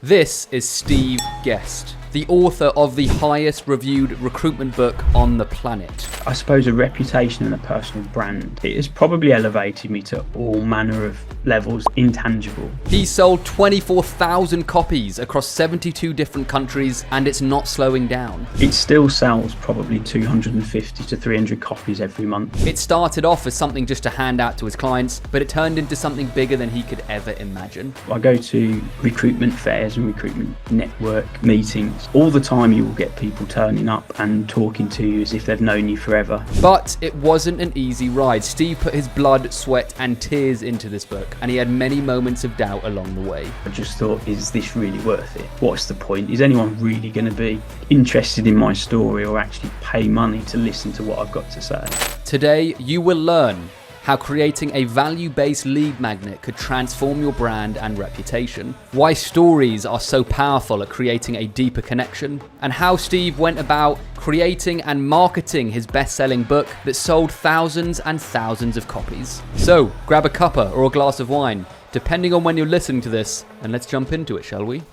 This is Steve Guest, the author of the highest reviewed recruitment book on the planet. I suppose a reputation and a personal brand. It has probably elevated me to all manner of levels, intangible. He sold 24,000 copies across 72 different countries, and it's not slowing down. It still sells probably 250 to 300 copies every month. It started off as something just to hand out to his clients, but it turned into something bigger than he could ever imagine. I go to recruitment fairs and recruitment network meetings. All the time you will get people turning up and talking to you as if they've known you forever. But it wasn't an easy ride. Steve put his blood, sweat and tears into this book, and he had many moments of doubt along the way. I just thought, is this really worth it? What's the point? Is anyone really going to be interested in my story or actually pay money to listen to what I've got to say? Today, you will learn how creating a value-based lead magnet could transform your brand and reputation, why stories are so powerful at creating a deeper connection, and how Steve went about creating and marketing his best-selling book that sold thousands and thousands of copies. So, grab a cuppa or a glass of wine, depending on when you're listening to this, and let's jump into it, shall we?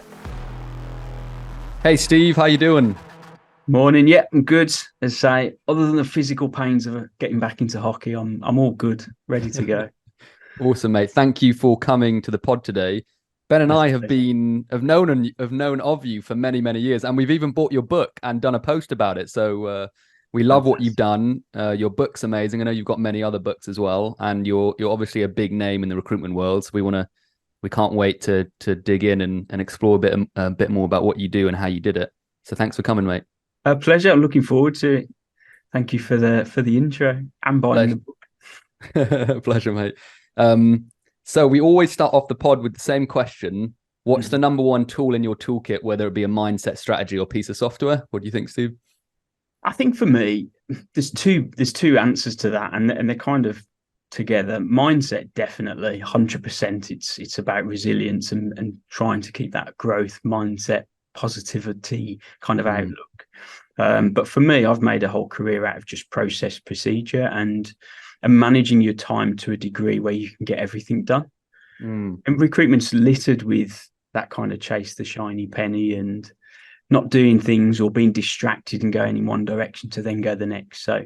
Hey Steve, how you doing? Morning, yeah, I'm good. As I say, other than the physical pains of getting back into hockey, I'm all good, ready to go. Awesome, mate. Thank you for coming to the pod today. Ben and I have known of you for many, many years, and we've even bought your book and done a post about it. So we love what you've done. Your book's amazing. I know you've got many other books as well, and you're obviously a big name in the recruitment world. So we can't wait to dig in and explore a bit more about what you do and how you did it. So thanks for coming, mate. A pleasure. I'm looking forward to it. Thank you for the intro and buying the book. Pleasure, mate. So we always start off the pod with the same question. What's the number one tool in your toolkit, whether it be a mindset, strategy, or piece of software? What do you think, Steve? I think for me, there's two answers to that, and they're kind of together. Mindset, definitely, 100%. It's about resilience and trying to keep that growth mindset, positivity kind of outlook. But for me, I've made a whole career out of just process, procedure, and managing your time to a degree where you can get everything done. And recruitment's littered with that kind of chase the shiny penny and not doing things or being distracted and going in one direction to then go the next. So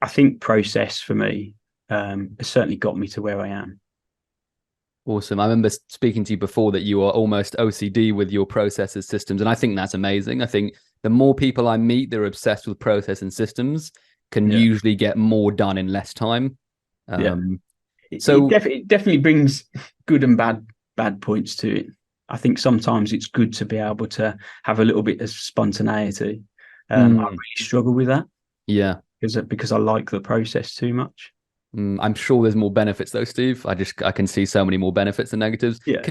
I think process for me has certainly got me to where I am. Awesome. I remember speaking to you before that you are almost OCD with your processes, systems, and I think that's amazing. I think the more people I meet that are obsessed with process and systems can usually get more done in less time. So it definitely brings good and bad points to it. I think sometimes it's good to be able to have a little bit of spontaneity. I really struggle with that. Yeah, because I like the process too much. I'm sure there's more benefits though, Steve. I can see so many more benefits than negatives. Yeah.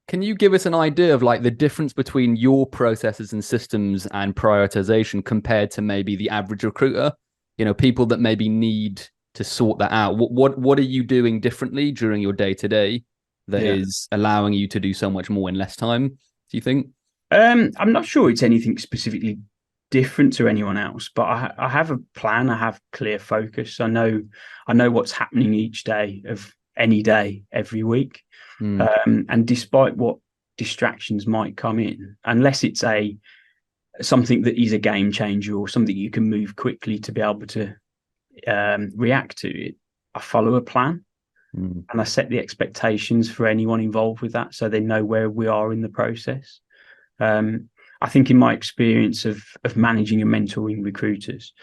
Can you give us an idea of like the difference between your processes and systems and prioritization compared to maybe the average recruiter? You know, people that maybe need to sort that out. What are you doing differently during your day to day that is allowing you to do so much more in less time? Do you think? I'm not sure it's anything specifically different to anyone else, but I have a plan. I have clear focus. I know what's happening each day of any day, every week. And despite what distractions might come in, unless it's something that is a game changer or something you can move quickly to be able to react to it, I follow a plan and I set the expectations for anyone involved with that so they know where we are in the process. I think in my experience of managing and mentoring recruiters,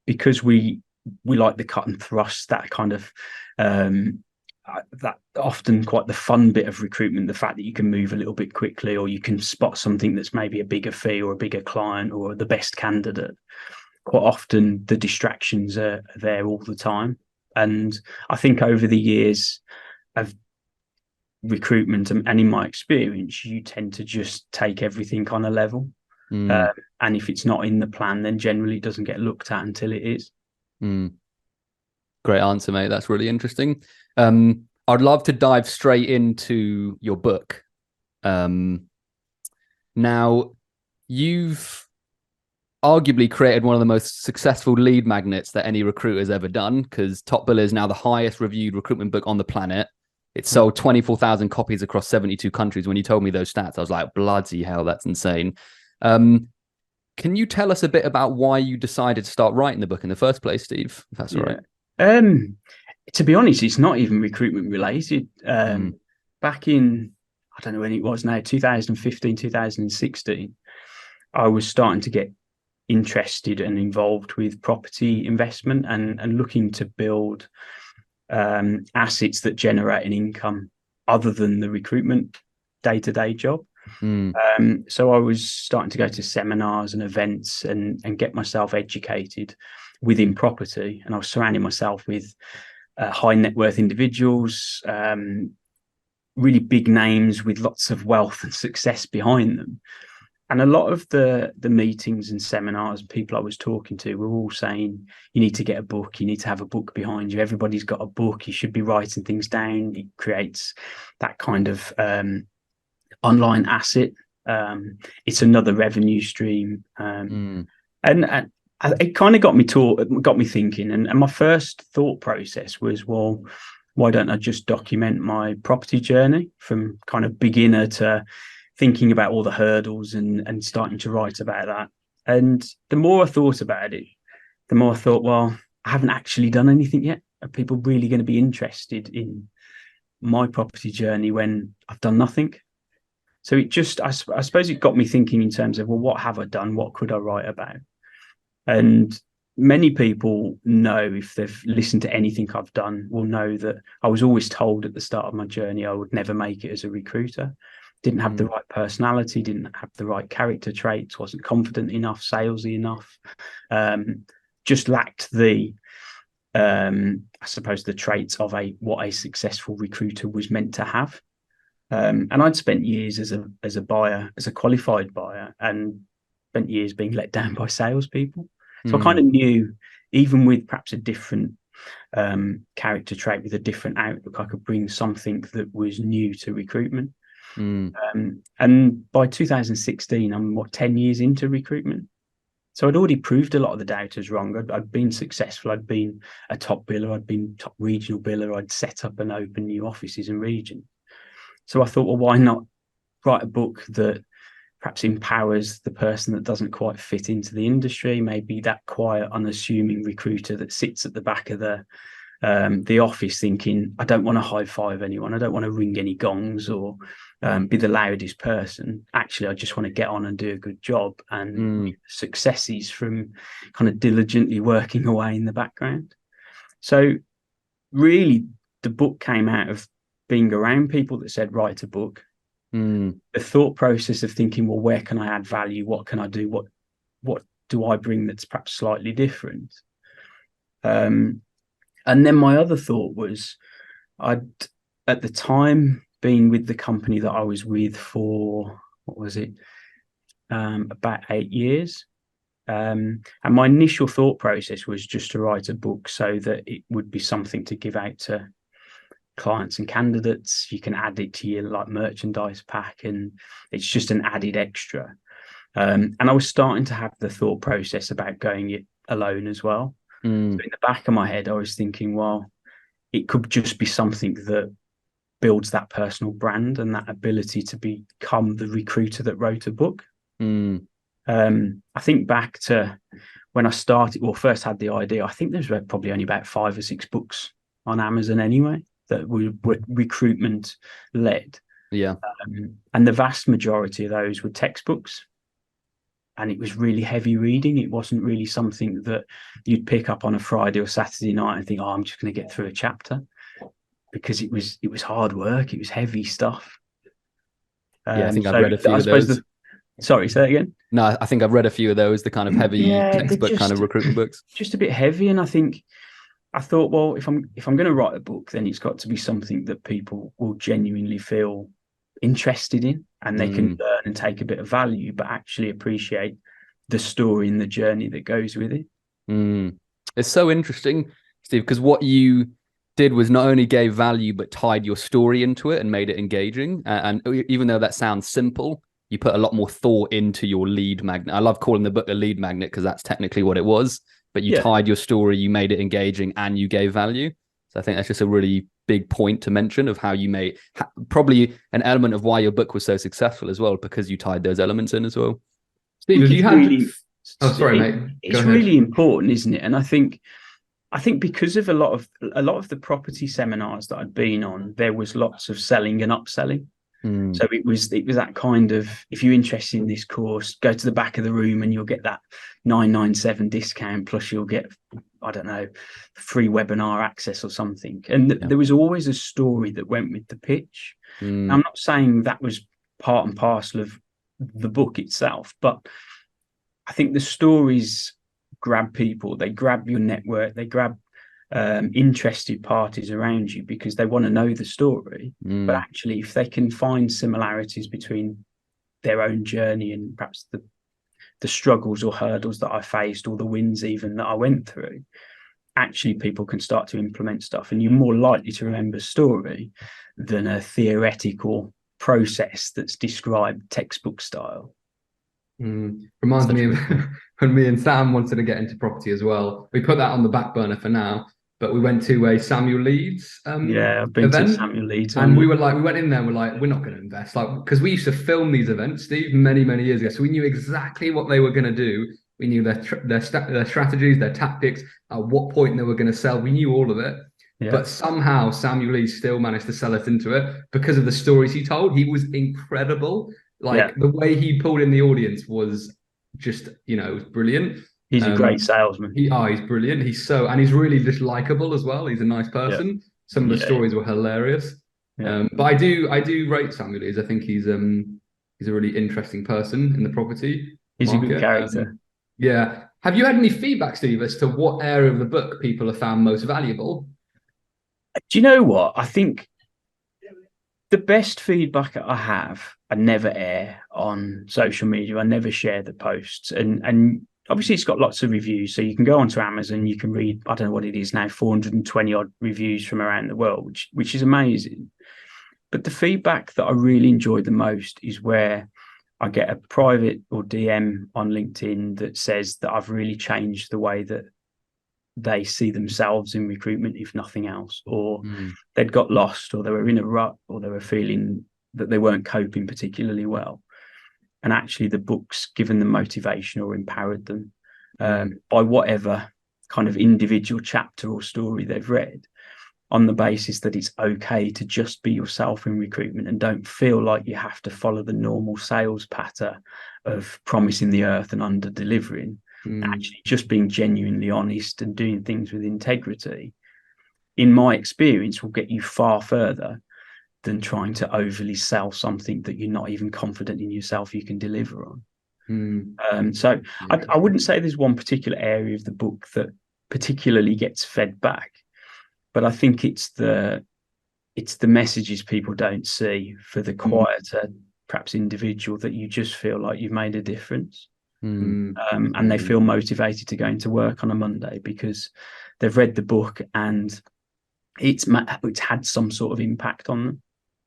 because we like the cut and thrust, that kind of that often quite the fun bit of recruitment, the fact that you can move a little bit quickly or you can spot something that's maybe a bigger fee or a bigger client or the best candidate. Quite often the distractions are there all the time. And I think over the years of recruitment and in my experience, you tend to just take everything on a level. And if it's not in the plan, then generally it doesn't get looked at until it is. Great answer, mate. That's really interesting. I'd love to dive straight into your book. Now, you've arguably created one of the most successful lead magnets that any recruiter has ever done, because TopBiller is now the highest reviewed recruitment book on the planet. it sold 24,000 copies across 72 countries. When you told me those stats, I was like, bloody hell, that's insane. Can you tell us a bit about why you decided to start writing the book in the first place, Steve? If that's all right. To be honest, it's not even recruitment related. Back in, I don't know when it was now, 2015, 2016, I was starting to get interested and involved with property investment and looking to build assets that generate an income other than the recruitment day-to-day job. So I was starting to go to seminars and events and get myself educated within property, and I was surrounding myself with high net worth individuals, really big names with lots of wealth and success behind them. And a lot of the meetings and seminars, people I was talking to were all saying, you need to get a book, you need to have a book behind you. Everybody's got a book, you should be writing things down. It creates that kind of online asset. It's another revenue stream. And it kind of got me thinking. And my first thought process was, well, why don't I just document my property journey from kind of beginner to thinking about all the hurdles and starting to write about that. And the more I thought about it, the more I thought, well, I haven't actually done anything yet. Are people really going to be interested in my property journey when I've done nothing? So it just, I suppose it got me thinking in terms of, well, what have I done? What could I write about? And many people know, if they've listened to anything I've done, will know that I was always told at the start of my journey I would never make it as a recruiter. Didn't have the right personality, didn't have the right character traits, wasn't confident enough, salesy enough, just lacked the, I suppose, the traits of what a successful recruiter was meant to have. And I'd spent years as a buyer, as a qualified buyer, and spent years being let down by salespeople. So I kind of knew, even with perhaps a different character trait, with a different outlook, I could bring something that was new to recruitment. And by 2016, I'm 10 years into recruitment. So I'd already proved a lot of the doubters wrong. I'd been successful. I'd been a top biller. I'd been top regional biller. I'd set up and open new offices and regions. So I thought, well, why not write a book that perhaps empowers the person that doesn't quite fit into the industry, maybe that quiet, unassuming recruiter that sits at the back of the office thinking, I don't want to high five anyone. I don't want to ring any gongs or be the loudest person. Actually, I just want to get on and do a good job and successes from kind of diligently working away in the background. So really, the book came out of being around people that said, write a book. The thought process of thinking, well, where can I add value? What can I do? What do I bring that's perhaps slightly different? And then my other thought was, I'd at the time been with the company that I was with for, about 8 years. And my initial thought process was just to write a book so that it would be something to give out to clients and candidates. You can add it to your merchandise pack, and it's just an added extra. And I was starting to have the thought process about going it alone as well. So in the back of my head, I was thinking, well, it could just be something that builds that personal brand and that ability to become the recruiter that wrote a book. I think back to when I first had the idea. I think there's probably only about 5 or 6 books on Amazon anyway that were recruitment led. And the vast majority of those were textbooks, and it was really heavy reading. It wasn't really something that you'd pick up on a Friday or Saturday night and think, oh, I'm just going to get through a chapter, because it was hard work. It was heavy stuff. I think I've read a few of those. Sorry, say that again. No, I think I've read a few of those, the kind of heavy textbook kind of recruitment books. Just a bit heavy. And I thought, well, if I'm going to write a book, then it's got to be something that people will genuinely feel interested in, and they can learn and take a bit of value, but actually appreciate the story and the journey that goes with it. It's so interesting, Steve, because what you did was not only gave value, but tied your story into it and made it engaging. And even though that sounds simple, you put a lot more thought into your lead magnet. I love calling the book a lead magnet because that's technically what it was. But you tied your story, you made it engaging, and you gave value. So I think that's just a really big point to mention of how you made probably an element of why your book was so successful as well, because you tied those elements in as well. Steve, have you had? Really, oh, sorry, mate. Go it's ahead. really important, isn't it? And I think because of a lot of the property seminars that I'd been on, there was lots of selling and upselling. So it was that kind of, if you're interested in this course, go to the back of the room and you'll get that 997 discount, plus you'll get, I don't know, free webinar access or something. And there was always a story that went with the pitch. Now, I'm not saying that was part and parcel of the book itself, but I think the stories grab people, they grab your network, they grab interested parties around you because they want to know the story. But actually, if they can find similarities between their own journey and perhaps the struggles or hurdles that I faced, or the wins even that I went through, actually people can start to implement stuff, and you're more likely to remember a story than a theoretical process that's described textbook style. Reminds me of when me and Sam wanted to get into property as well. We put that on the back burner for now, but we went to a Samuel Leeds I've been event, to Samuel Leeds, and we went in there and we're like, we're not going to invest, like, because we used to film these events, Steve, many years ago, so we knew exactly what they were going to do. We knew their strategies, their tactics, at what point they were going to sell. We knew all of it. But somehow Samuel Leeds still managed to sell us into it because of the stories he told. He was incredible. The way he pulled in the audience was just, it was brilliant. He's a great salesman. He's brilliant. And he's really just likable as well. He's a nice person. Some of the stories were hilarious. But I do rate Samuel Leeds. I think he's a really interesting person in the property He's market. A good character. Have you had any feedback, Steve, as to what area of the book people have found most valuable? Do you know what? I think the best feedback I have, I never air on social media. I never share the posts. And obviously it's got lots of reviews. So you can go onto Amazon, you can read, I don't know what it is now, 420 odd reviews from around the world, which is amazing. But the feedback that I really enjoy the most is where I get a private or DM on LinkedIn that says that I've really changed the way that they see themselves in recruitment, if nothing else, or they'd got lost, or they were in a rut, or they were feeling that they weren't coping particularly well. And actually the book's given them motivation or empowered them by whatever kind of individual chapter or story they've read, on the basis that it's okay to just be yourself in recruitment and don't feel like you have to follow the normal sales pattern of promising the earth and under delivering. Actually just being genuinely honest and doing things with integrity, in my experience, will get you far further than trying to overly sell something that you're not even confident in yourself you can deliver on. So I wouldn't say there's one particular area of the book that particularly gets fed back, but I think it's the messages people don't see for the quieter, perhaps individual, that you just feel like you've made a difference. And they feel motivated to go into work on a Monday because they've read the book and it's had some sort of impact on them.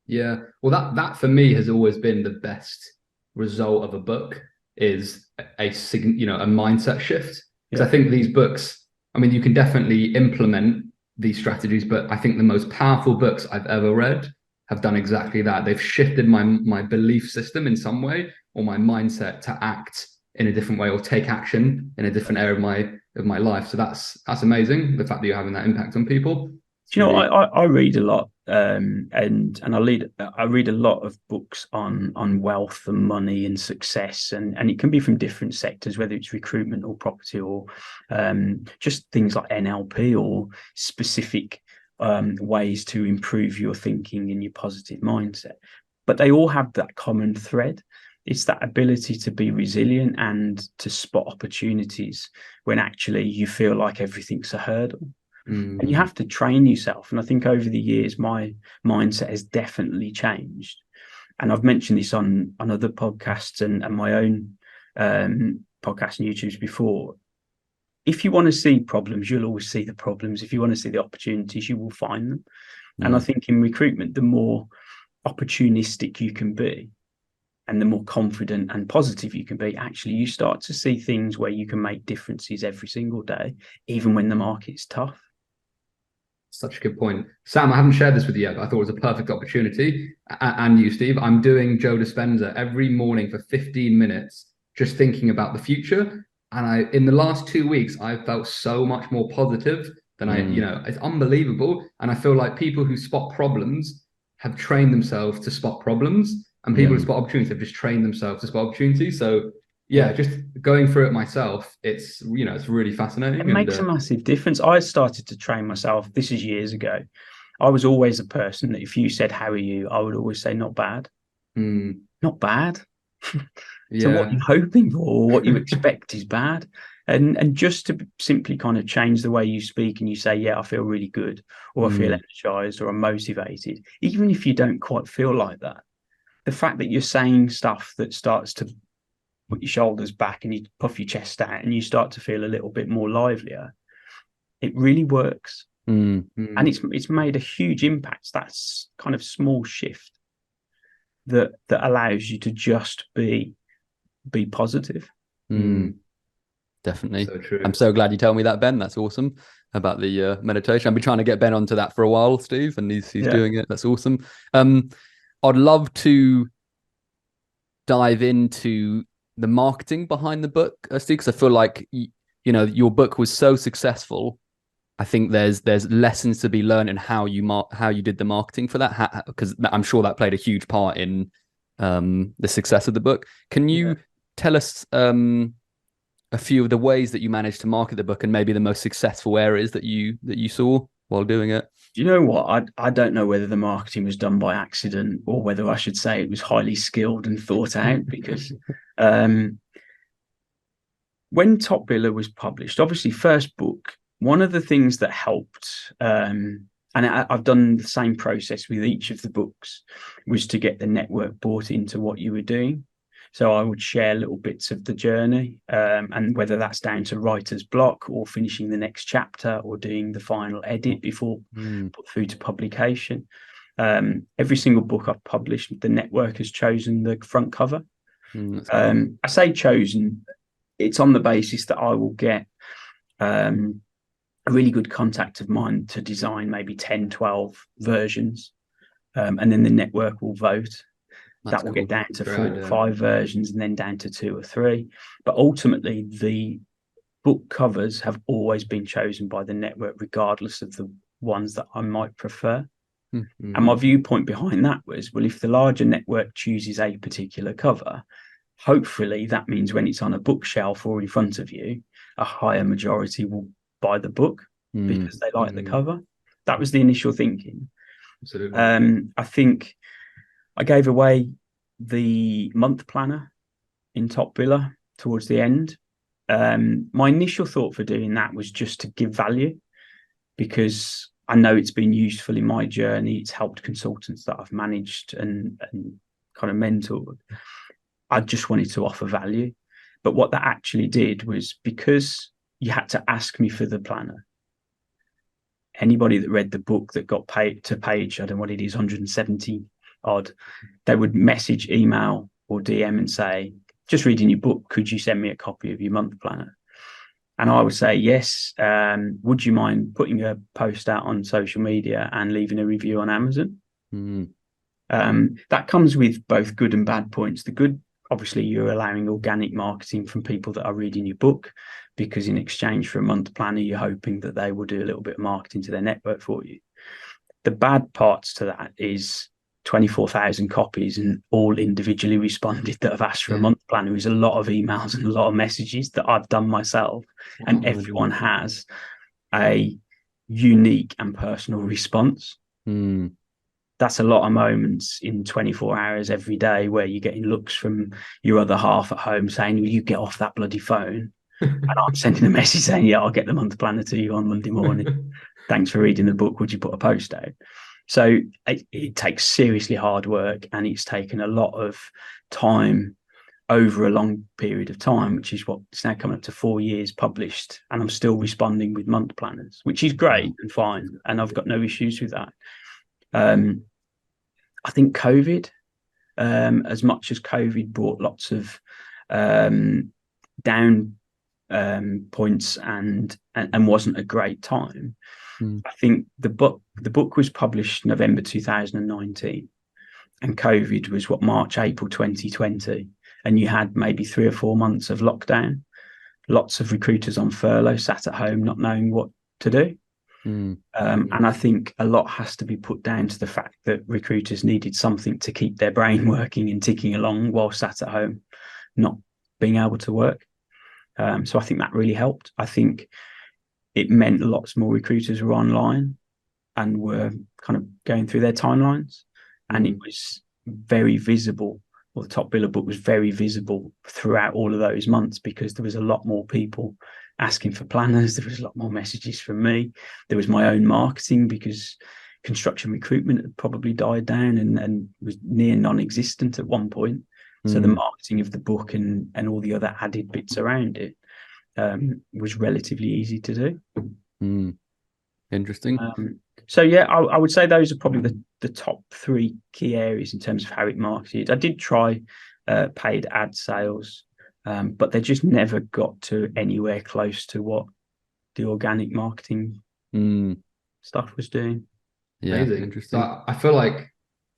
Yeah, well, that for me has always been the best result of a book, is a mindset shift. Because I think these books, I mean, you can definitely implement these strategies, but I think the most powerful books I've ever read have done exactly that. They've shifted my belief system in some way, or my mindset to act in a different way or take action in a different area of my life. So that's amazing, the fact that you're having that impact on people. Do you know, I read a lot, and I read a lot of books on wealth and money and success, and it can be from different sectors, whether it's recruitment or property or just things like NLP or specific ways to improve your thinking and your positive mindset. But they all have that common thread. It's that ability to be resilient and to spot opportunities when actually you feel like everything's a hurdle. And you have to train yourself. And I think over the years, my mindset has definitely changed. And I've mentioned this on other podcasts and my own podcasts and YouTubes before. If you want to see problems, you'll always see the problems. If you want to see the opportunities, you will find them. And I think in recruitment, the more opportunistic you can be and the more confident and positive you can be, actually, you start to see things where you can make differences every single day, even when the market's tough. Such a good point. Sam, I haven't shared this with you yet, but I thought it was a perfect opportunity. And you, Steve, I'm doing Joe Dispenza every morning for 15 minutes, just thinking about the future. And in the last 2 weeks, I've felt so much more positive than it's unbelievable. And I feel like people who spot problems have trained themselves to spot problems, and people who spot opportunities have just trained themselves to spot opportunities. So just going through it myself, it's really fascinating. It makes a massive difference. I started to train myself. This is years ago. I was always a person that if you said, "How are you?" I would always say, "Not bad." Not bad. So what you're hoping for or what you expect is bad. And just to simply kind of change the way you speak and you say, "Yeah, I feel really good," or "I feel energized," or "I'm motivated," even if you don't quite feel like that, the fact that you're saying stuff that starts to put your shoulders back and you puff your chest out and you start to feel a little bit more livelier, it really works. And it's made a huge impact. That's kind of small shift that allows you to just be positive. Definitely. So true. I'm so glad you told me that, Ben. That's awesome about the meditation. I've been trying to get Ben onto that for a while, Steve, and he's doing it. That's awesome. I'd love to dive into the marketing behind the book, Steve, because I feel like your book was so successful. I think there's lessons to be learned in how you did the marketing for that, because I'm sure that played a huge part in the success of the book. Can you tell us a few of the ways that you managed to market the book and maybe the most successful areas that you saw while doing it? Do you know what? I don't know whether the marketing was done by accident or whether I should say it was highly skilled and thought out, because when TopBiller was published, obviously first book, one of the things that helped, and I've done the same process with each of the books, was to get the network bought into what you were doing. So I would share little bits of the journey, and whether that's down to writer's block or finishing the next chapter or doing the final edit before put through to publication. Every single book I've published, the network has chosen the front cover. I say chosen, it's on the basis that I will get a really good contact of mine to design maybe 10, 12 versions, and then the network will vote. That will get down to 4 or 5 versions and then down to 2 or 3. But ultimately, the book covers have always been chosen by the network, regardless of the ones that I might prefer. And my viewpoint behind that was, well, if the larger network chooses a particular cover, hopefully that means when it's on a bookshelf or in front of you, a higher majority will buy the book because they like the cover. That was the initial thinking. Absolutely. I think I gave away the month planner in TopBiller towards the end. My initial thought for doing that was just to give value, because I know it's been useful in my journey. It's helped consultants that I've managed and kind of mentored. I just wanted to offer value. But what that actually did was, because you had to ask me for the planner, anybody that read the book that got paid to page, I don't know what it is, 170 odd, they would message, email or DM and say, "Just reading your book, could you send me a copy of your month planner?" And I would say, "Yes. Would you mind putting a post out on social media and leaving a review on Amazon?" That comes with both good and bad points. The good, obviously, you're allowing organic marketing from people that are reading your book, because in exchange for a month planner, you're hoping that they will do a little bit of marketing to their network for you. The bad parts to that is 24,000 copies and all individually responded that have asked for a month planner is a lot of emails and a lot of messages that I've done myself. And everyone has a unique and personal response. That's a lot of moments in 24 hours every day where you're getting looks from your other half at home saying, "Will you get off that bloody phone?" And I'm sending a message saying, "Yeah, I'll get the month planner to you on Monday morning. Thanks for reading the book. Would you put a post out?" So it takes seriously hard work, and it's taken a lot of time over a long period of time, which is what it's now coming up to 4 years published, and I'm still responding with month planners, which is great and fine, and I've got no issues with that. I think COVID, as much as COVID brought lots of down points and wasn't a great time. I think the book was published November 2019, and COVID was March, April 2020, and you had maybe 3 or 4 months of lockdown. Lots of recruiters on furlough, sat at home, not knowing what to do. And I think a lot has to be put down to the fact that recruiters needed something to keep their brain working and ticking along while sat at home, not being able to work. So I think that really helped. I think it meant lots more recruiters were online and were kind of going through their timelines, and it was very visible. Well, the TopBiller book was very visible throughout all of those months because there was a lot more people asking for planners. There was a lot more messages from me. There was my own marketing because construction recruitment had probably died down and was near non-existent at one point. So the marketing of the book and all the other added bits around it was relatively easy to do. Interesting. So yeah, I would say those are probably the top 3 key areas in terms of how it marketed. I did try paid ad sales, but they just never got to anywhere close to what the organic marketing stuff was doing. Yeah, amazing. interesting. So I feel like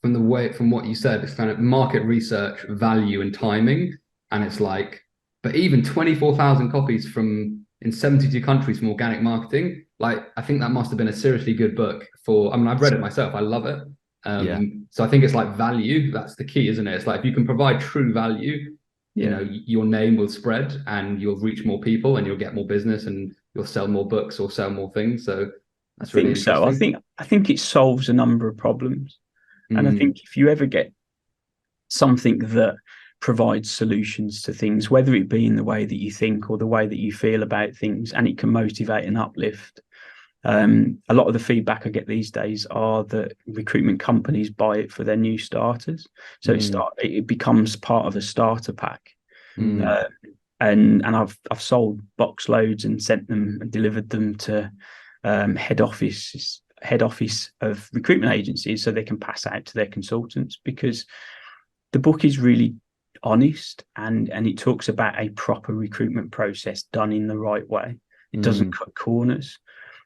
from what you said, it's kind of market research, value, and timing, and it's like, but even 24,000 copies in 72 countries from organic marketing. Like, I think that must have been a seriously good book I've read it myself. I love it. So I think it's like value. That's the key, isn't it? It's like, if you can provide true value, you know, your name will spread and you'll reach more people and you'll get more business and you'll sell more books or sell more things. So that's really interesting. So. I think it solves a number of problems. And I think if you ever get something that provides solutions to things, whether it be in the way that you think or the way that you feel about things, and it can motivate and uplift. A lot of the feedback I get these days are that recruitment companies buy it for their new starters. So it becomes part of a starter pack. And I've sold box loads and sent them and delivered them to head office of recruitment agencies so they can pass out to their consultants, because the book is really honest and it talks about a proper recruitment process done in the right way. It doesn't cut corners,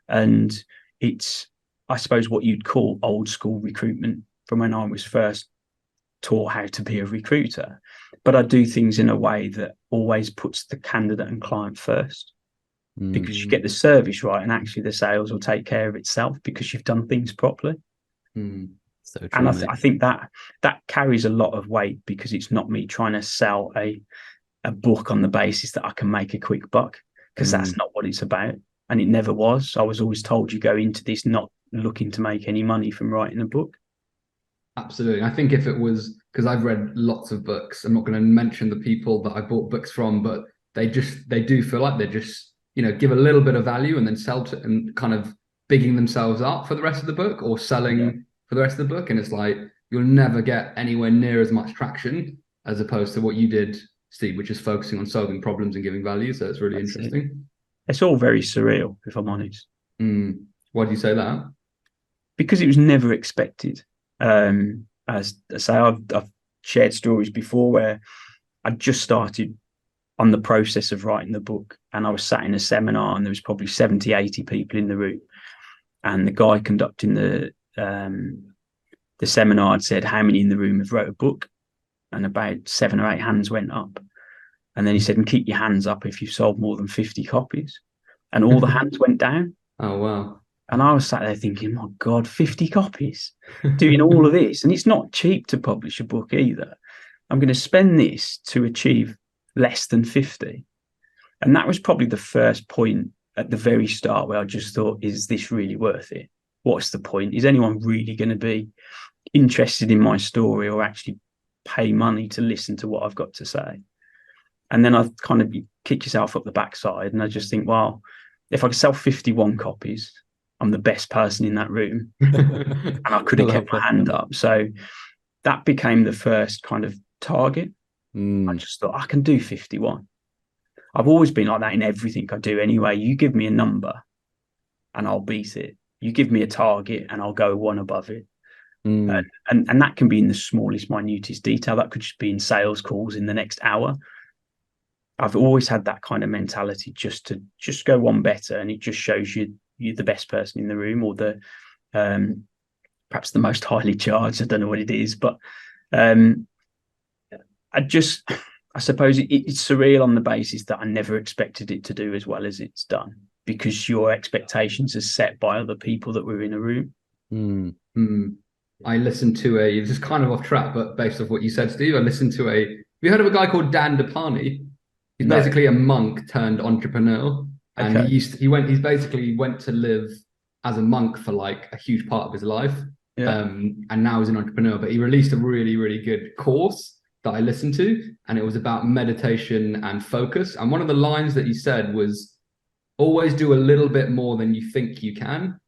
and it's, I suppose, what you'd call old school recruitment from when I was first taught how to be a recruiter. But I do things in a way that always puts the candidate and client first, because you get the service right and actually the sales will take care of itself because you've done things properly. So true, and I think that carries a lot of weight, because it's not me trying to sell a book on the basis that I can make a quick buck, because that's not what it's about. And it never was. I was always told you go into this not looking to make any money from writing a book. Absolutely. I think if it was, because I've read lots of books, I'm not going to mention the people that I bought books from, but they do feel like they're just, you know, give a little bit of value and then sell to, and kind of bigging themselves up for the rest of the book, or selling for the rest of the book. And it's like, you'll never get anywhere near as much traction as opposed to what you did, Steve, which is focusing on solving problems and giving value. So it's really interesting. It's all very surreal, if I'm honest. Why do you say that? Because it was never expected. As I say, I've shared stories before where I just started on the process of writing the book, and I was sat in a seminar and there was probably 70, 80 people in the room. And the guy conducting the seminar had said, how many in the room have wrote a book? And about 7 or 8 hands went up. And then he said, and keep your hands up if you've sold more than 50 copies. And all the hands went down. Oh, wow. And I was sat there thinking, my God, 50 copies doing all of this. And it's not cheap to publish a book either. I'm going to spend this to achieve less than 50. And that was probably the first point at the very start where I just thought, is this really worth it? What's the point? Is anyone really going to be interested in my story or actually pay money to listen to what I've got to say? And then I kind of kick yourself up the backside. And I just think, well, if I could sell 51 copies, I'm the best person in that room. And I could have kept my hand up. So that became the first kind of target. I just thought, I can do 51. I've always been like that in everything I do anyway. You give me a number and I'll beat it. You give me a target and I'll go one above it. And that can be in the smallest, minutest detail. That could just be in sales calls in the next hour. I've always had that kind of mentality, just to go one better, and it just shows you're the best person in the room, or the perhaps the most highly charged. I don't know what it is, but I suppose it's surreal on the basis that I never expected it to do as well as it's done, because your expectations are set by other people that were in a room. I listened to this is kind of off track, but based off what you said, Steve, I listened to have you heard of a guy called Dan DeParney? He's basically a monk turned entrepreneur. And Okay. he basically went to live as a monk for like a huge part of his life. Yeah. And now he's an entrepreneur, but he released a really, really good course that I listened to, and it was about meditation and focus. And one of the lines that he said was, always do a little bit more than you think you can.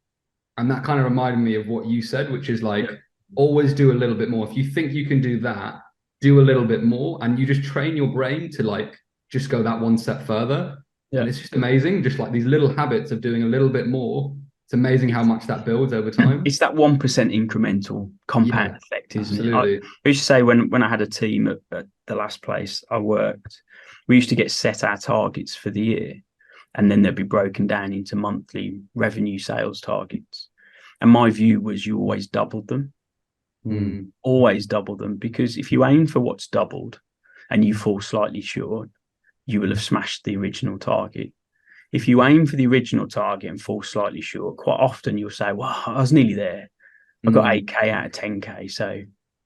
And that kind of reminded me of what you said, which is like, always do a little bit more. If you think you can do that, do a little bit more, and you just train your brain to like just go that one step further. And it's just amazing, just like these little habits of doing a little bit more. It's amazing how much that builds over time. It's that 1% incremental compound effect, isn't absolutely. it? I used to say when I had a team at the last place I worked, we used to get set our targets for the year, and then they'd be broken down into monthly revenue sales targets. And my view was you always doubled them. Always double them, because if you aim for what's doubled and you fall slightly short, you will have smashed the original target. If you aim for the original target and fall slightly short, quite often you'll say, well, I was nearly there. I got 8K out of 10K. So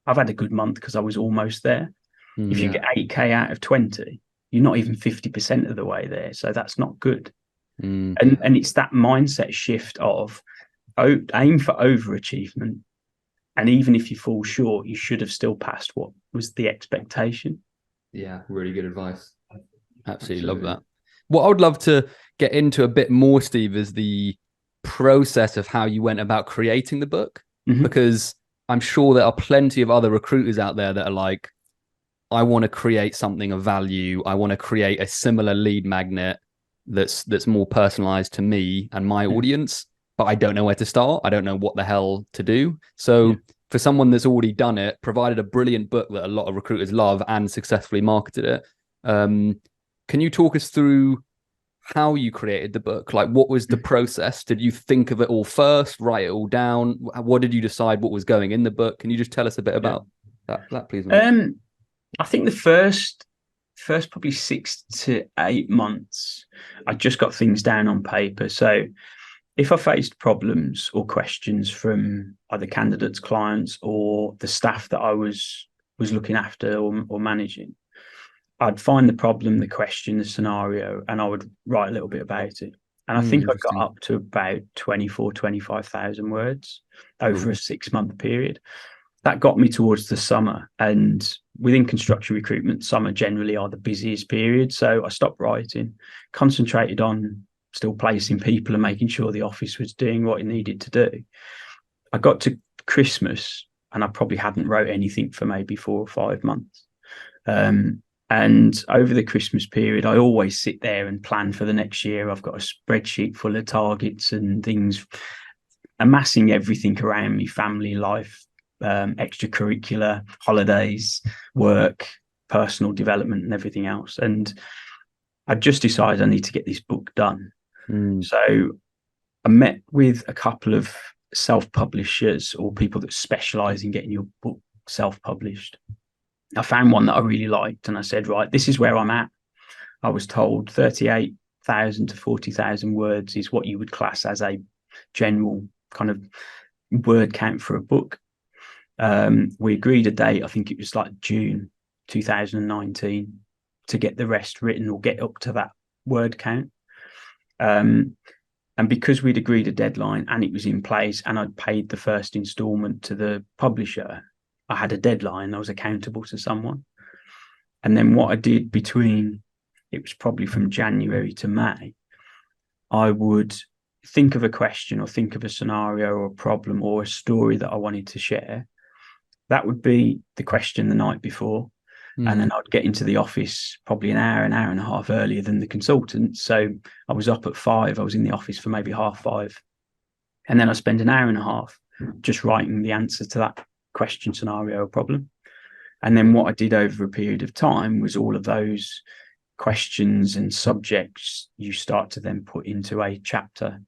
I've had a good month because I was almost there. If you get 8K out of 20, you're not even 50% of the way there. So that's not good. And it's that mindset shift of aim for overachievement. And even if you fall short, you should have still passed what was the expectation. Yeah, really good advice. Absolutely love that. What I would love to get into a bit more, Steve, is the process of how you went about creating the book, because I'm sure there are plenty of other recruiters out there that are like, I want to create something of value. I want to create a similar lead magnet that's more personalized to me and my audience, but I don't know where to start. I don't know what the hell to do. So for someone that's already done it, provided a brilliant book that a lot of recruiters love and successfully marketed it, can you talk us through how you created the book? Like, what was the process? Did you think of it all first, write it all down? What did you decide what was going in the book? Can you just tell us a bit about that, please? I think the first probably 6 to 8 months, I just got things down on paper. So if I faced problems or questions from either candidates, clients, or the staff that I was looking after or managing, I'd find the problem, the question, the scenario, and I would write a little bit about it. And I think I got up to about 25,000 words over a 6-month period. That got me towards the summer. And within construction recruitment, summer generally are the busiest period. So I stopped writing, concentrated on still placing people and making sure the office was doing what it needed to do. I got to Christmas and I probably hadn't wrote anything for maybe 4 or 5 months. And over the Christmas period, I always sit there and plan for the next year. I've got a spreadsheet full of targets and things, amassing everything around me, family life, extracurricular, holidays, work, personal development, and everything else. And I just decided I need to get this book done. So I met with a couple of self-publishers or people that specialize in getting your book self-published. I found one that I really liked, and I said, right, this is where I'm at. I was told 38,000 to 40,000 words is what you would class as a general kind of word count for a book. We agreed a date, I think it was like June 2019, to get the rest written or get up to that word count. And because we'd agreed a deadline and it was in place and I'd paid the first installment to the publisher, I had a deadline. I was accountable to someone. And then what I did between, it was probably from January to May, I would think of a question or think of a scenario or a problem or a story that I wanted to share. That would be the question the night before. And then I'd get into the office probably an hour and a half earlier than the consultant. So I was up at 5. I was in the office for maybe 5:30. And then I spend an hour and a half just writing the answer to that question, scenario, or problem. And then what I did over a period of time was all of those questions and subjects you start to then put into a chapter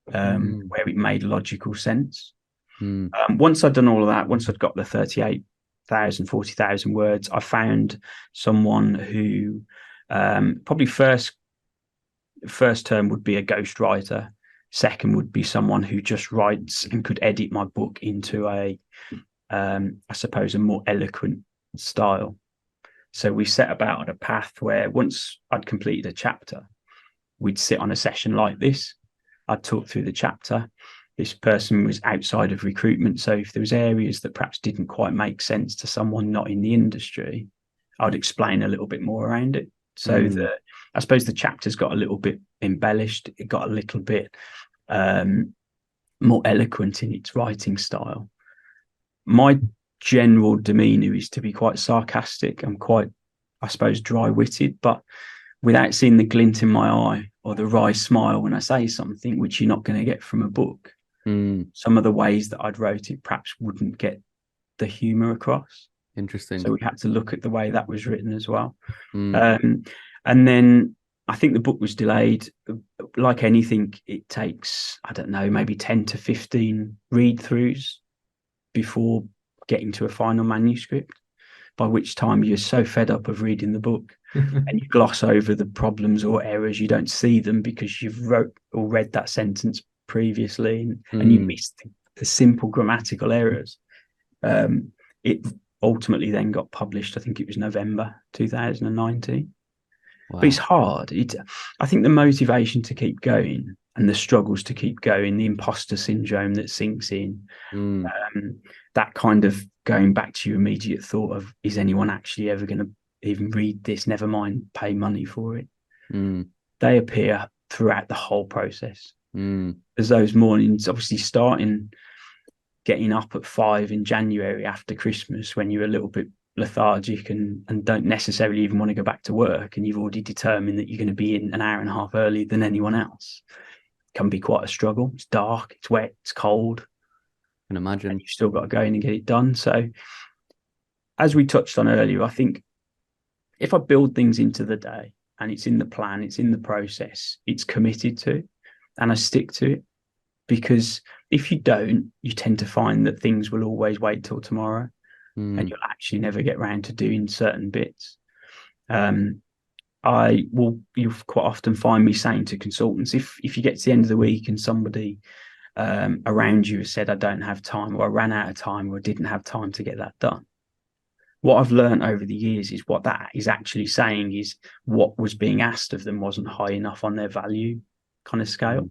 where it made logical sense. Once I'd done all of that, once I'd got the 38,000, 40,000 words, I found someone who probably first term would be a ghostwriter. Second would be someone who just writes and could edit my book into I suppose, a more eloquent style. So we set about on a path where once I'd completed a chapter, we'd sit on a session like this. I'd talk through the chapter. This person was outside of recruitment. So if there was areas that perhaps didn't quite make sense to someone not in the industry, I'd explain a little bit more around it. So I suppose the chapters got a little bit embellished. It got a little bit more eloquent in its writing style. My general demeanor is to be quite sarcastic. I'm quite, I suppose, dry-witted, but without seeing the glint in my eye or the wry smile when I say something, which you're not going to get from a book. Some of the ways that I'd wrote it perhaps wouldn't get the humor across. Interesting. So we had to look at the way that was written as well. And then I think the book was delayed. Like anything, it takes, I don't know, maybe 10 to 15 read-throughs before getting to a final manuscript, by which time you're so fed up of reading the book and you gloss over the problems or errors. You don't see them because you've wrote or read that sentence previously, and you missed the simple grammatical errors. It ultimately then got published. I think it was November 2019. Wow. But it's hard. I think the motivation to keep going and the struggles to keep going, the imposter syndrome that sinks in, that kind of going back to your immediate thought of, is anyone actually ever going to even read this? Never mind pay money for it. They appear throughout the whole process. As those mornings, obviously getting up at 5 in January after Christmas when you're a little bit lethargic and don't necessarily even want to go back to work, and you've already determined that you're going to be in an hour and a half earlier than anyone else, can be quite a struggle. It's dark, it's wet, it's cold. I can imagine. And you've still got to go in and get it done. So as we touched on earlier, I think if I build things into the day and it's in the plan, it's in the process, it's committed to, and I stick to it, because if you don't, you tend to find that things will always wait till tomorrow. And you'll actually never get around to doing certain bits. You'll quite often find me saying to consultants, if you get to the end of the week and somebody around you has said, I don't have time, or I ran out of time, or I didn't have time to get that done. What I've learned over the years is what that is actually saying is what was being asked of them wasn't high enough on their value kind of scale.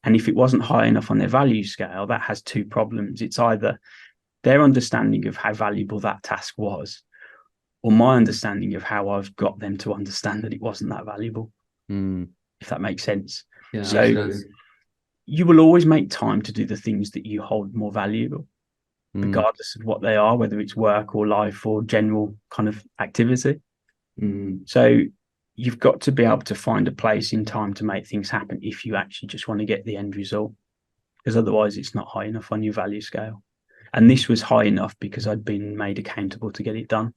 And if it wasn't high enough on their value scale, that has two problems. It's either their understanding of how valuable that task was, or my understanding of how I've got them to understand that it wasn't that valuable, if that makes sense. Yeah, so you will always make time to do the things that you hold more valuable, regardless of what they are, whether it's work or life or general kind of activity. So you've got to be able to find a place in time to make things happen if you actually just want to get the end result, because otherwise it's not high enough on your value scale. And this was high enough because I'd been made accountable to get it done.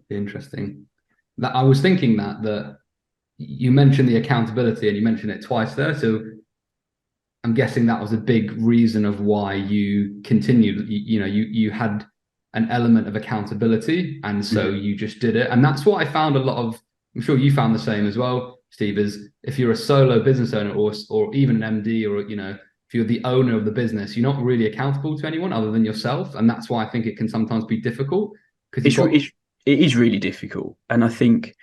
Interesting. That I was thinking that you mentioned the accountability, and you mentioned it twice there. So I'm guessing that was a big reason of why you continued. You had an element of accountability, and so you just did it. And that's what I found a lot of. I'm sure you found the same as well, Steve. Is if you're a solo business owner or even an MD, or if you're the owner of the business, you're not really accountable to anyone other than yourself. And that's why I think it can sometimes be difficult. Because it is really difficult. And I think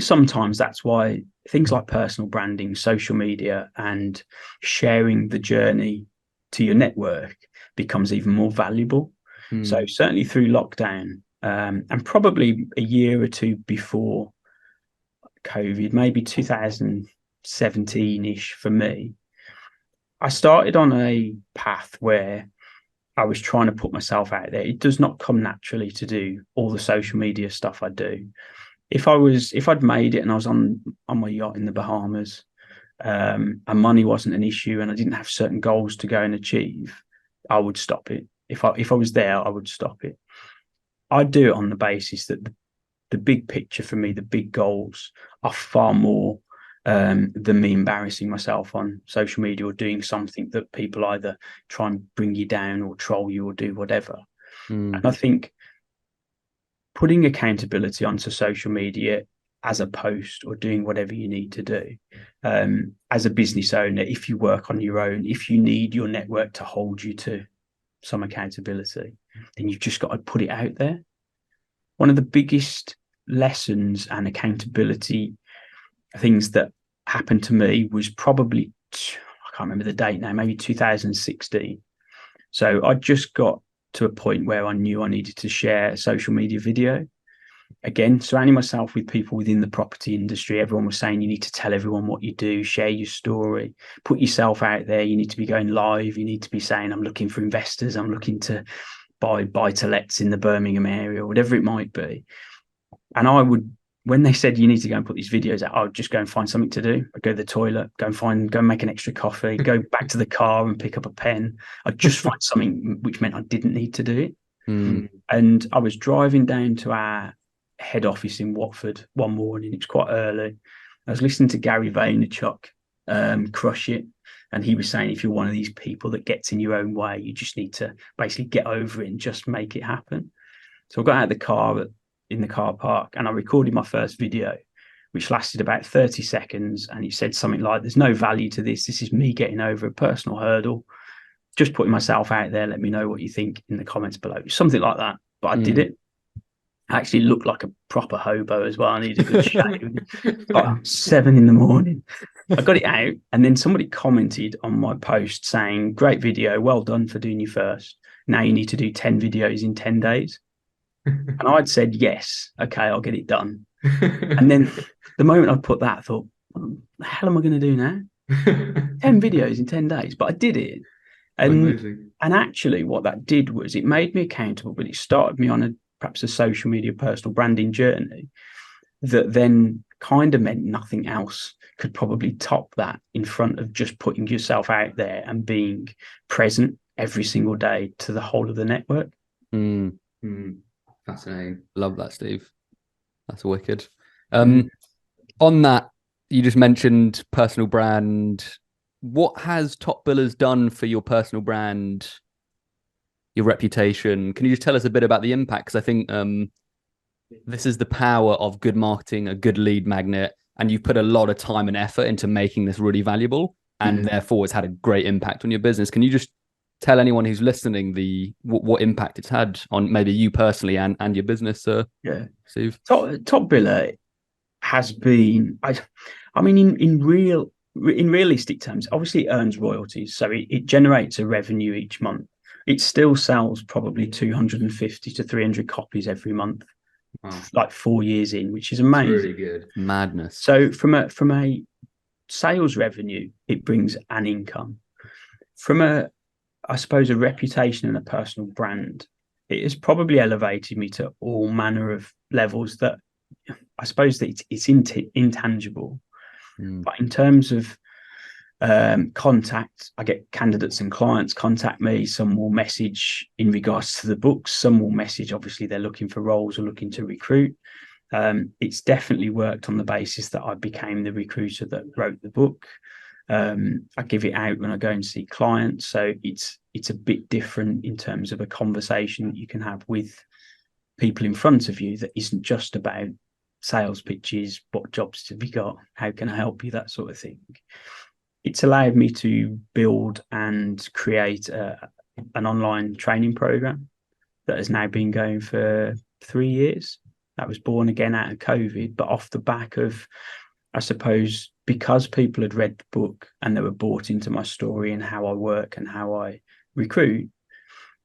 sometimes that's why things like personal branding, social media, and sharing the journey to your network becomes even more valuable. So certainly through lockdown, and probably a year or two before COVID, maybe 2017-ish for me, I started on a path where I was trying to put myself out there. It does not come naturally to do all the social media stuff I do. If I'd made it and I was on my yacht in the Bahamas, and money wasn't an issue and I didn't have certain goals to go and achieve, I would stop it. If I was there, I would stop it. I'd do it on the basis that the big picture for me, the big goals are far more than me embarrassing myself on social media or doing something that people either try and bring you down or troll you or do whatever. And I think putting accountability onto social media as a post or doing whatever you need to do, as a business owner, if you work on your own, if you need your network to hold you to some accountability, then you've just got to put it out there. One of the biggest lessons and accountability things that happened to me was probably, I can't remember the date now, maybe 2016. So I just got to a point where I knew I needed to share a social media video. Again, surrounding myself with people within the property industry. Everyone was saying you need to tell everyone what you do, share your story, put yourself out there. You need to be going live. You need to be saying, I'm looking for investors. I'm looking to buy to lets in the Birmingham area, or whatever it might be. And I would, when they said you need to go and put these videos out, I would just go and find something to do. I'd go to the toilet, go and make an extra coffee, go back to the car and pick up a pen. I'd just find something which meant I didn't need to do it. And I was driving down to our head office in Watford one morning. It was quite early. I was listening to Gary Vaynerchuk crush it. And he was saying, if you're one of these people that gets in your own way, you just need to basically get over it and just make it happen. So I got out of the car in the car park and I recorded my first video, which lasted about 30 seconds. And it said something like, there's no value to this. This is me getting over a personal hurdle. Just putting myself out there. Let me know what you think in the comments below. Something like that. But I did it. I actually looked like a proper hobo as well. I needed a good shave. About 7 a.m. I got it out, and then somebody commented on my post saying, great video, well done for doing your first. Now you need to do 10 videos in 10 days. And I'd said, yes, okay, I'll get it done. And then the moment I put that, I thought, what the hell am I going to do now? 10 videos in 10 days. But I did it. And actually what that did was it made me accountable, but it started me on perhaps a social media personal branding journey that then kind of meant nothing else could probably top that in front of just putting yourself out there and being present every single day to the whole of the network. Fascinating. Love that, Steve. That's wicked. On that, you just mentioned personal brand. What has TopBillers done for your personal brand, your reputation? Can you just tell us a bit about the impact? Because I think this is the power of good marketing, a good lead magnet, and you've put a lot of time and effort into making this really valuable, and therefore it's had a great impact on your business. Can you just tell anyone who's listening what impact it's had on maybe you personally and your business, Steve? TopBiller has been, I mean, in realistic terms, obviously it earns royalties, so it generates a revenue each month. It still sells probably 250 to 300 copies every month, like 4 years in, which is amazing. It's really good. Madness. So from a sales revenue, it brings an income. From I suppose, a reputation and a personal brand, it has probably elevated me to all manner of levels that I suppose that it's intangible. But in terms of contact, I get candidates and clients contact me. Some will message in regards to the books. Some will message, obviously, they're looking for roles or looking to recruit. It's definitely worked on the basis that I became the recruiter that wrote the book. I give it out when I go and see clients. So it's a bit different in terms of a conversation that you can have with people in front of you that isn't just about sales pitches, what jobs have you got, how can I help you, that sort of thing. It's allowed me to build and create an online training program that has now been going for 3 years. That was born again out of COVID, but off the back of, I suppose, because people had read the book and they were bought into my story and how I work and how I recruit,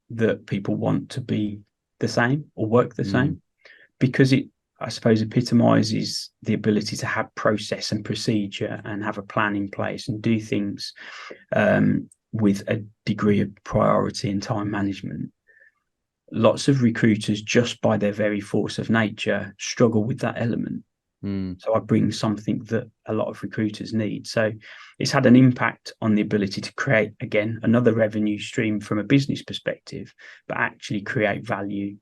that people want to be the same or work the same, because it, I suppose, epitomizes the ability to have process and procedure and have a plan in place and do things with a degree of priority and time management. Lots of recruiters, just by their very force of nature, struggle with that element. So I bring something that a lot of recruiters need. So it's had an impact on the ability to create, again, another revenue stream from a business perspective, but actually create value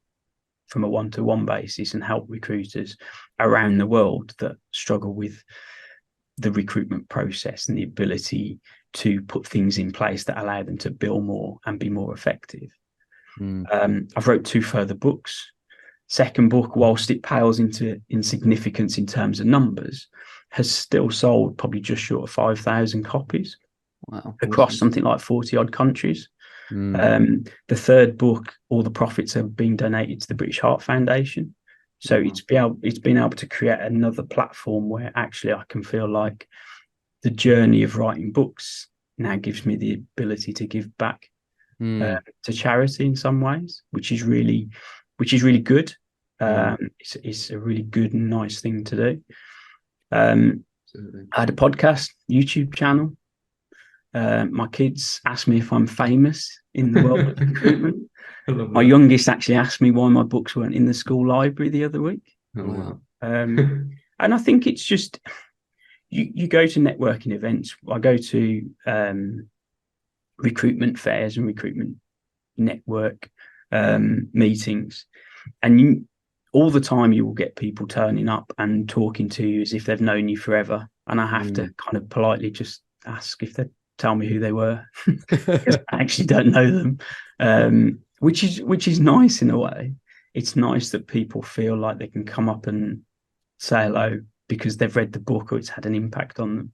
from a one-to-one basis and help recruiters around the world that struggle with the recruitment process and the ability to put things in place that allow them to bill more and be more effective. I've wrote 2 further books. Second book, whilst it pales into insignificance in terms of numbers, has still sold probably just short of 5,000 copies. Wow. Across something like 40 odd countries. The third book, all the profits have been donated to the British Heart Foundation. So it's been able to create another platform where actually I can feel like the journey of writing books now gives me the ability to give back to charity in some ways, which is really good. It's a really good and nice thing to do. I had a podcast, YouTube channel. My kids asked me if I'm famous in the world of recruitment. My youngest actually asked me why my books weren't in the school library the other week. Oh, wow. And I think it's just, you go to networking events. I go to recruitment fairs and recruitment network meetings, and all the time you will get people turning up and talking to you as if they've known you forever. And I have to kind of politely just ask if they tell me who they were, because I actually don't know them, which is nice in a way. It's nice that people feel like they can come up and say hello because they've read the book or it's had an impact on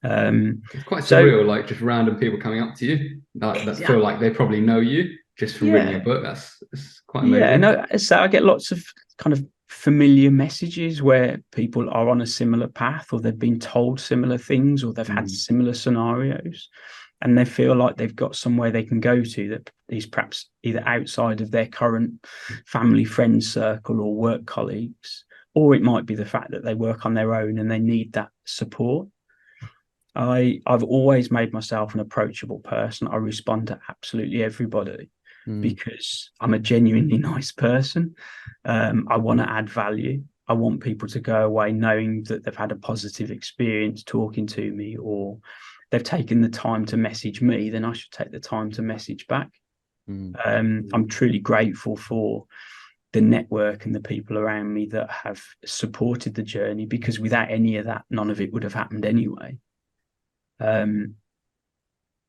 them. It's quite surreal, like just random people coming up to you that feel like they probably know you just from reading your book. It's quite amazing. Yeah, no, so I get lots of kind of familiar messages where people are on a similar path, or they've been told similar things, or they've had similar scenarios, and they feel like they've got somewhere they can go to that is perhaps either outside of their current family, friend circle or work colleagues, or it might be the fact that they work on their own and they need that support. I've always made myself an approachable person. I respond to absolutely everybody because I'm a genuinely nice person. I want to add value. I want people to go away knowing that they've had a positive experience talking to me, or they've taken the time to message me, then I should take the time to message back. I'm truly grateful for the network and the people around me that have supported the journey, because without any of that, none of it would have happened anyway.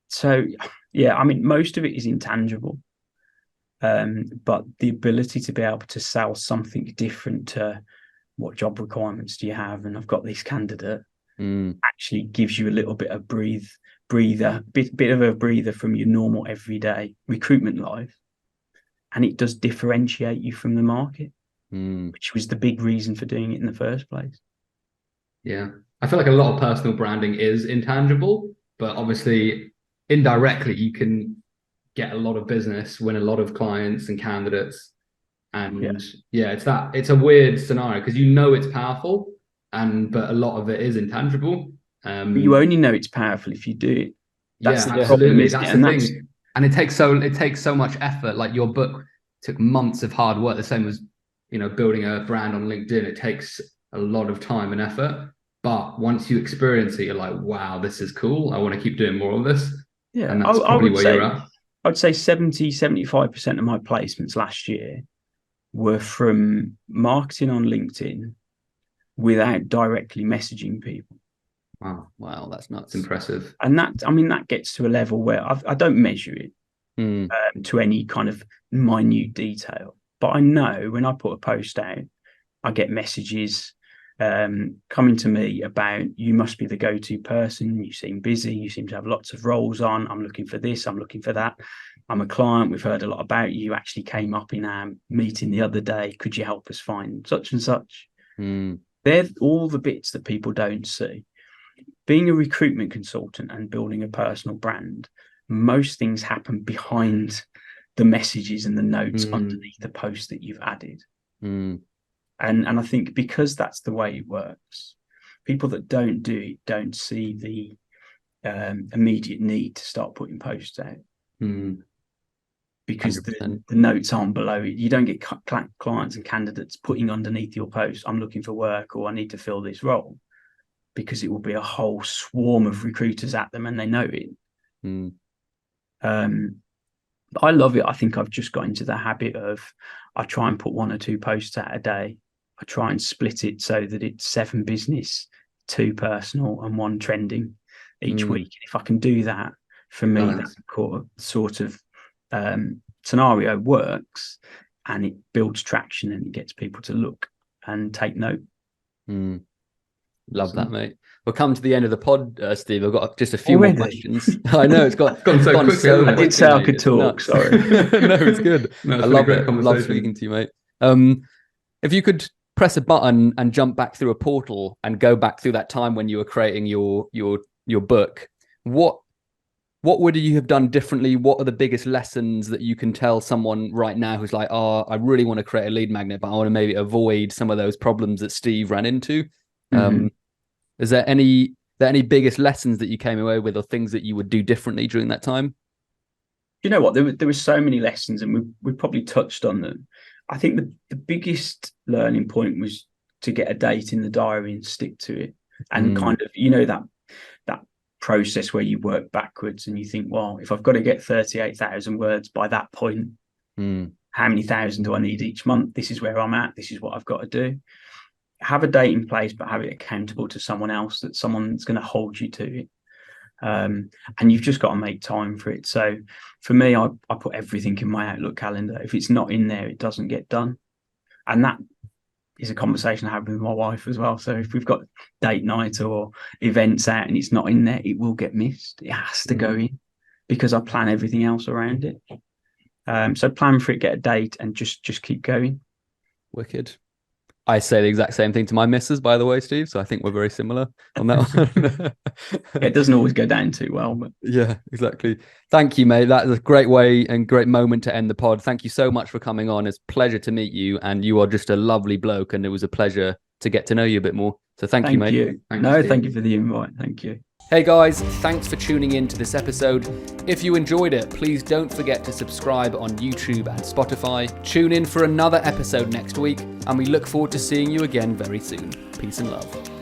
So yeah, I mean, most of it is intangible, but the ability to be able to sell something different to what job requirements do you have, and I've got this candidate, actually gives you a little bit of bit of a breather from your normal everyday recruitment life, and it does differentiate you from the market, which was the big reason for doing it in the first place. Yeah, I feel like a lot of personal branding is intangible, but obviously indirectly you can get a lot of business, win a lot of clients and candidates. And it's a weird scenario because you know it's powerful, but a lot of it is intangible. But you only know it's powerful if you do it. That's absolutely. That's the thing. And it takes so much effort. Like your book took months of hard work, the same as, building a brand on LinkedIn. It takes a lot of time and effort. But once you experience it, you're like, wow, this is cool. I want to keep doing more of this. Yeah. And that's probably where you're at. I'd say 75% of my placements last year were from marketing on LinkedIn without directly messaging people. Wow, that's nuts. Impressive. And that gets to a level where I don't measure it to any kind of minute detail. But I know when I put a post out, I get messages coming to me about, you must be the go-to person. You seem busy. You seem to have lots of roles on. I'm looking for this. I'm looking for that. I'm a client. We've heard a lot about you. You actually came up in our meeting the other day. Could you help us find such and such? They're all the bits that people don't see. Being a recruitment consultant and building a personal brand, most things happen behind the messages and the notes underneath the post that you've added. And I think because that's the way it works, people that don't do it don't see the immediate need to start putting posts out. Because the notes aren't below it. You don't get clients and candidates putting underneath your post, I'm looking for work, or I need to fill this role, because it will be a whole swarm of recruiters at them and they know it. I love it. I think I've just got into the habit of, I try and put 1 or 2 posts out a day. I try and split it so that it's 7 business, 2 personal, and 1 trending each week. If I can do that, for me, that sort of scenario works, and it builds traction, and it gets people to look and take note. Love that, mate. We'll come to the end of the pod, Steve. I've got just a few more questions. I know it's gone so quickly. I did say I could talk. Sorry. No, it's good. No, I love it. Love speaking to you, mate. If you could press a button and jump back through a portal and go back through that time when you were creating your book, what would you have done differently? What are the biggest lessons that you can tell someone right now who's like, oh, I really want to create a lead magnet, but I want to maybe avoid some of those problems that Steve ran into? Is there any biggest lessons that you came away with, or things that you would do differently during that time? You know what? There were so many lessons, and we probably touched on them. I think the biggest learning point was to get a date in the diary and stick to it, and kind of, you know, that process where you work backwards and you think, well, if I've got to get 38,000 words by that point, how many thousand do I need each month? This is where I'm at. This is what I've got to do. Have a date in place, but have it accountable to someone else, that someone's going to hold you to it. And you've just got to make time for it. So for me, I put everything in my Outlook calendar. If it's not in there, it doesn't get done. And that is a conversation I have with my wife as well. So if we've got date night or events out and it's not in there, it will get missed. It has to go in, because I plan everything else around it. So plan for it, get a date, and just keep going. Wicked. I say the exact same thing to my missus, by the way, Steve. So I think we're very similar on that one. It doesn't always go down too well, but yeah, exactly. Thank you, mate. That is a great way and great moment to end the pod. Thank you so much for coming on. It's a pleasure to meet you, and you are just a lovely bloke, and it was a pleasure to get to know you a bit more. So thank you, mate. Thank you for the invite. Thank you. Hey guys, thanks for tuning in to this episode. If you enjoyed it, please don't forget to subscribe on YouTube and Spotify. Tune in for another episode next week, and we look forward to seeing you again very soon. Peace and love.